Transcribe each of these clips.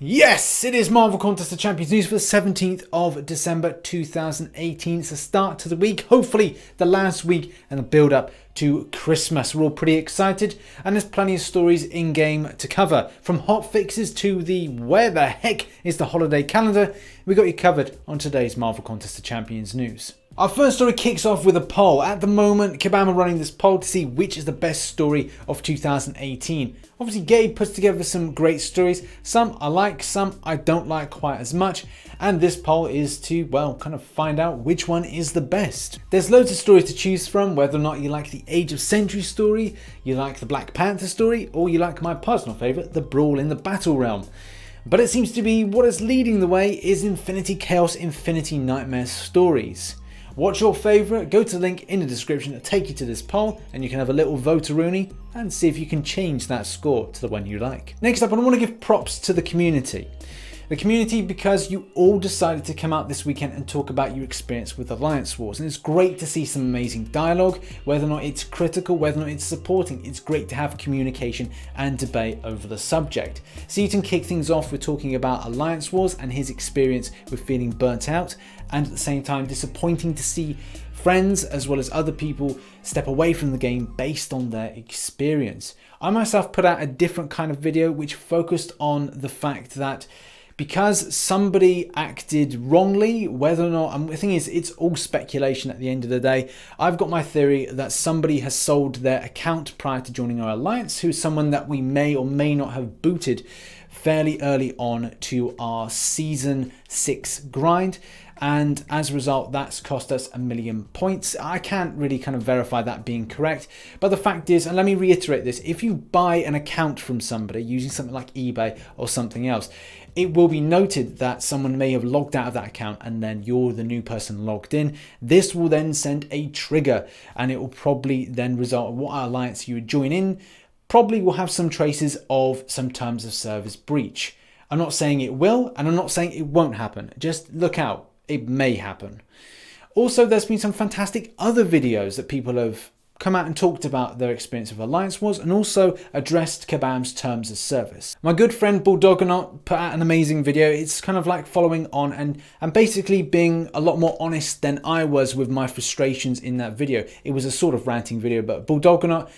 Yes, it is Marvel Contest of Champions news for the 17th of December 2018. It's the start to the week, hopefully the last week and the build up to Christmas. We're all pretty excited and there's plenty of stories in game to cover. From hotfixes to the where the heck is the holiday calendar, we got you covered on today's Marvel Contest of Champions news. Our first story kicks off with a poll. At the moment, Kabam are running this poll to see which is the best story of 2018. Obviously, Gabe puts together some great stories. Some I like, some I don't like quite as much. And this poll is to, well, kind of find out which one is the best. There's loads of stories to choose from, whether or not you like the Age of Sentry story, you like the Black Panther story, or you like my personal favourite, the Brawl in the Battle Realm. But it seems to be what is leading the way is Infinity Chaos, Infinity Nightmare stories. What's your favourite? Go to the link in the description to take you to this poll and you can have a little vote-a-rooney and see if you can change that score to the one you like. Next up, I want to give props to the community. The community because you all decided to come out this weekend and talk about your experience with Alliance Wars, and it's great to see some amazing dialogue, whether or not it's critical, whether or not it's supporting. It's great to have communication and debate over the subject. Seaton kicked things off with talking about Alliance Wars and his experience with feeling burnt out, and at the same time disappointing to see friends as well as other people step away from the game based on their experience. I myself put out a different kind of video which focused on the fact that because somebody acted wrongly, whether or not, and the thing is, it's all speculation at the end of the day. I've got my theory that somebody has sold their account prior to joining our alliance, who's someone that we may or may not have booted fairly early on to our season 6 grind. And as a result, that's cost us 1 million points. I can't really kind of verify that being correct. But the fact is, and let me reiterate this, if you buy an account from somebody using something like eBay or something else, it will be noted that someone may have logged out of that account and then you're the new person logged in. This will then send a trigger and it will probably then result in what alliance you would join in. Probably will have some traces of some terms of service breach. I'm not saying it will, and I'm not saying it won't happen. Just look out. It may happen. Also, there's been some fantastic other videos that people have come out and talked about their experience of Alliance Wars and also addressed Kabam's terms of service. My good friend Bulldogonaut put out an amazing video. It's kind of like following on and basically being a lot more honest than I was with my frustrations in that video. It was a sort of ranting video, but Bulldogonaut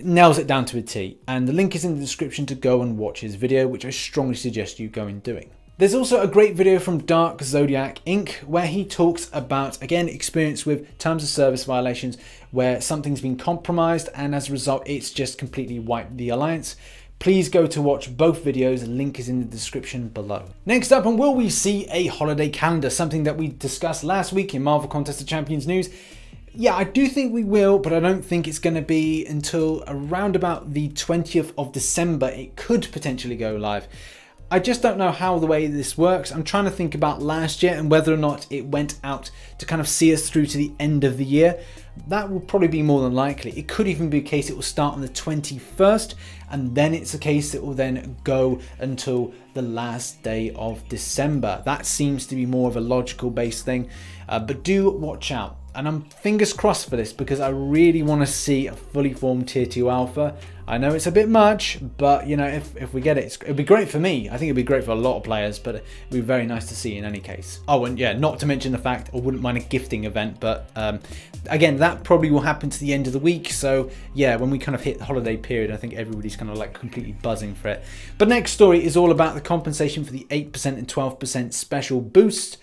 nails it down to a T. And the link is in the description to go and watch his video, which I strongly suggest you go and doing. There's also a great video from Dark Zodiac Inc. where he talks about, again, experience with terms of service violations where something's been compromised and as a result it's just completely wiped the alliance. Please go to watch both videos, the link is in the description below. Next up, and will we see a holiday calendar, something that we discussed last week in Marvel Contest of Champions news. Yeah, I do think we will, but I don't think it's going to be until around about the 20th of December. It could potentially go live. I just don't know how the way this works. I'm trying to think about last year and whether or not it went out to kind of see us through to the end of the year. That will probably be more than likely. It could even be a case it will start on the 21st and then it's a case it will then go until the last day of December. That seems to be more of a logical based thing, but do watch out. And I'm fingers crossed for this because I really want to see a fully formed tier 2 alpha. I know it's a bit much, but you know, if we get it, it'd be great for me. I think it'd be great for a lot of players, but it'd be very nice to see in any case. Oh, and yeah, not to mention the fact I wouldn't mind a gifting event, but again, that probably will happen to the end of the week. So yeah, when we kind of hit the holiday period, I think everybody's kind of like completely buzzing for it. But next story is all about the compensation for the 8% and 12% special boost.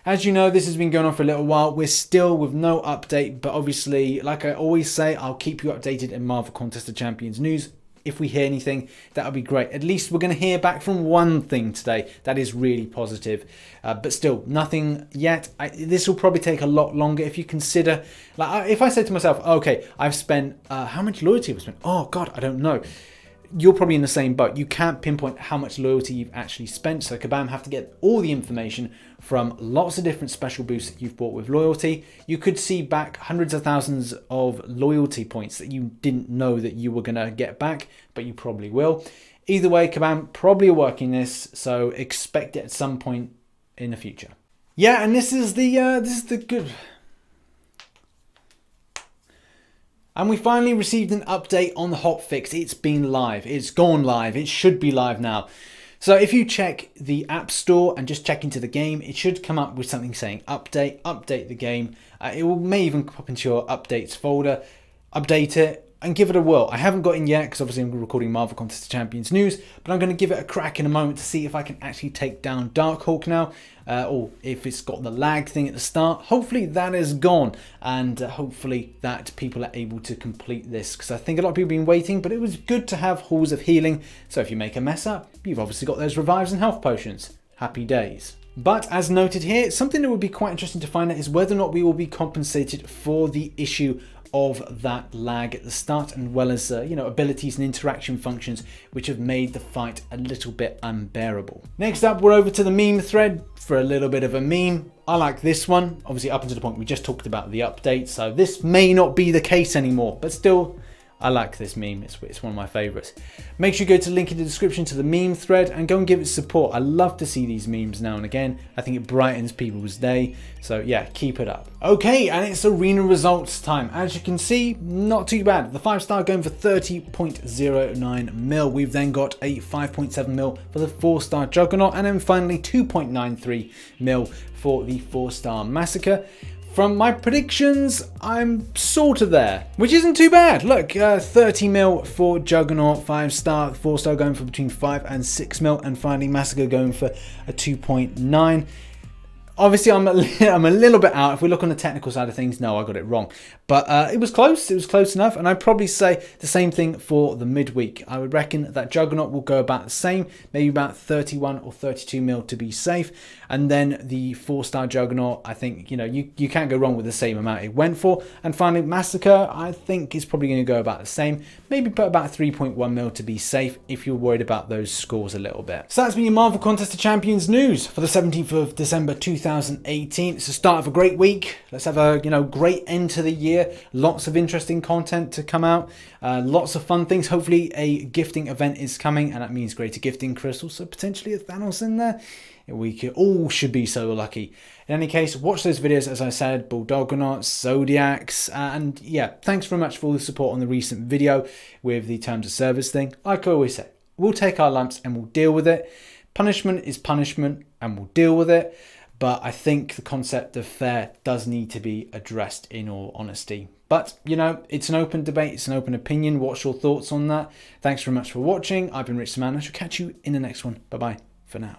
As you know, this has been going on for a little while. We're still with no update, but obviously, like I always say, I'll keep you updated in Marvel Contest of Champions news. If we hear anything, that would be great. At least we're going to hear back from one thing today that is really positive, but still nothing yet. This will probably take a lot longer if you consider, like if I said to myself, okay, I've spent, how much loyalty have I spent? Oh God, I don't know. You're probably in the same boat. You can't pinpoint how much loyalty you've actually spent. So Kabam have to get all the information from lots of different special boosts that you've bought with loyalty. You could see back hundreds of thousands of loyalty points that you didn't know that you were going to get back, but you probably will. Either way, Kabam probably are working this, so expect it at some point in the future. Yeah, and this is the good. And we finally received an update on the hotfix. It's been live. It's gone live. It should be live now. So if you check the App Store and just check into the game, it should come up with something saying update the game. May even pop into your updates folder, update it, and give it a whirl. I haven't got in yet because obviously I'm recording Marvel Contest of Champions news, but I'm going to give it a crack in a moment to see if I can actually take down Darkhawk now, or if it's got the lag thing at the start. Hopefully that is gone, and hopefully that people are able to complete this, because I think a lot of people have been waiting, but it was good to have Halls of Healing, so if you make a mess up, you've obviously got those revives and health potions. Happy days. But as noted here, something that would be quite interesting to find out is whether or not we will be compensated for the issue of that lag at the start, and well as abilities and interaction functions which have made the fight a little bit unbearable. Next up, we're over to the meme thread for a little bit of a meme. I like this one, obviously up until the point we just talked about the update, so this may not be the case anymore, but still I like this meme. It's one of my favorites. Make sure you go to the link in the description to the meme thread and go and give it support. I love to see these memes now and again. I think it brightens people's day. So yeah, keep it up. Okay, and it's arena results time. As you can see, not too bad. The 5-star going for 30.09 mil. We've then got a 5.7 mil for the 4-star Juggernaut, and then finally 2.93 mil for the 4-star Massacre. From my predictions, I'm sort of there, which isn't too bad. Look, 30 mil for Juggernaut, 5-star, 4-star going for between 5 and 6 mil, and finally Massacre going for a 2.9. Obviously, I'm a little bit out. If we look on the technical side of things, no, I got it wrong. But it was close. It was close enough. And I'd probably say the same thing for the midweek. I would reckon that Juggernaut will go about the same, maybe about 31 or 32 mil to be safe. And then the 4-star Juggernaut, I think, you can't go wrong with the same amount it went for. And finally, Massacre, I think is probably going to go about the same. Maybe put about 3.1 mil to be safe if you're worried about those scores a little bit. So that's been your Marvel Contest of Champions news for the 17th of December 2018. It's the start of a great week. Let's have a great end to the year. Lots of interesting content to come out. Lots of fun things. Hopefully a gifting event is coming, and that means greater gifting crystals. So potentially a Thanos in there. We all should be so lucky. In any case, watch those videos, as I said, Bulldogonauts, Zodiacs, and yeah, thanks very much for all the support on the recent video with the terms of service thing. Like I always say, we'll take our lumps and we'll deal with it. Punishment is punishment, and we'll deal with it. But I think the concept of fair does need to be addressed in all honesty. But, it's an open debate, it's an open opinion. What's your thoughts on that? Thanks very much for watching. I've been RichTheMan. I shall catch you in the next one. Bye-bye for now.